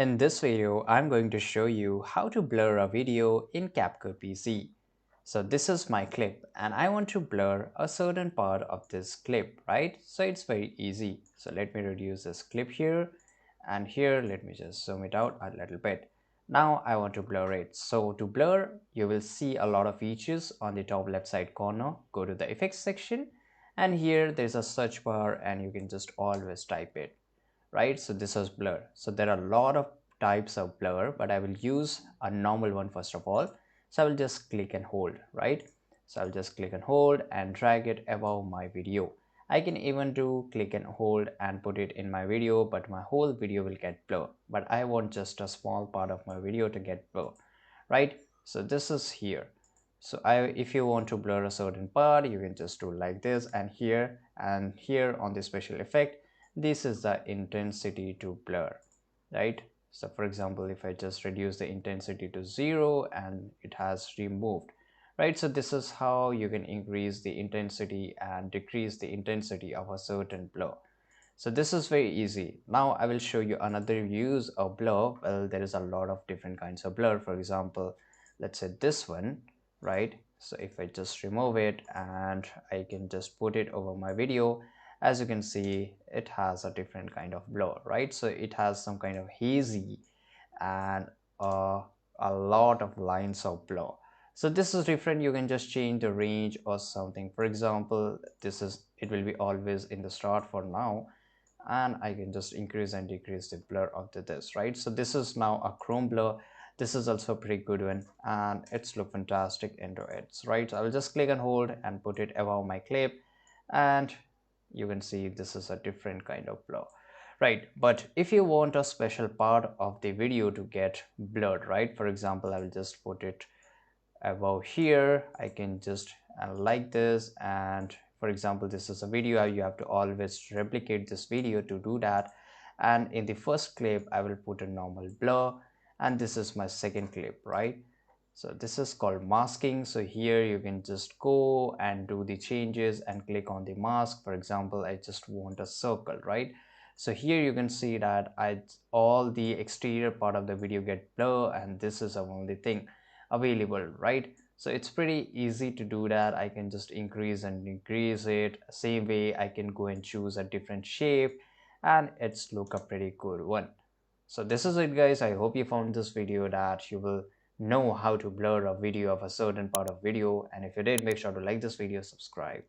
In this video, I'm going to show you how to blur a video in CapCut PC. So this is my clip and I want to blur a certain part of this clip, right? So it's very easy. So let me reduce this clip here and here, let me just zoom it out a little bit. Now I want to blur it. So to blur, you will see a lot of features on the top left side corner. Go to the effects section and here there's a search bar and you can just always type it, right? So this is blur. So there are a lot of types of blur, but I will use a normal one first of all. So I will just click and hold, right? So I'll just click and hold and drag it above my video. I can even do click and hold and put it in my video, but my whole video will get blurred. But I want just a small part of my video to get blurred, right? So this is here. So if you want to blur a certain part, you can just do like this and here on the special effect, this is the intensity to blur, right? So for example, if I just reduce the intensity to 0 and it has removed, right? So this is how you can increase the intensity and decrease the intensity of a certain blur. So this is very easy. Now I will show you another use of blur. Well, there is a lot of different kinds of blur. For example, let's say this one, right? So if I just remove it and I can just put it over my video, as you can see, it has a different kind of blur, right? So it has some kind of hazy and a lot of lines of blur. So this is different. You can just change the range or something. For example, it will be always in the start for now, and I can just increase and decrease the blur of this, right? So this is now a chrome blur. This is also a pretty good one and it's look fantastic into it, right? So I will just click and hold and put it above my clip and you can see this is a different kind of blur, right? But if you want a special part of the video to get blurred, right? For example, I will just put it above here. I can just like this, and for example, this is a video. You have to always replicate this video to do that. And in the first clip I will put a normal blur, and this is my second clip, right? So this is called masking. So here you can just go and do the changes and click on the mask. For example, I just want a circle, right? So here you can see that all the exterior part of the video get blur and this is the only thing available, right? So it's pretty easy to do that. I can just increase and decrease it. Same way I can go and choose a different shape and it's look a pretty good one. So this is it, guys. I hope you found this video that you will know how to blur a video of a certain part of video, and if you did, make sure to like this video, subscribe.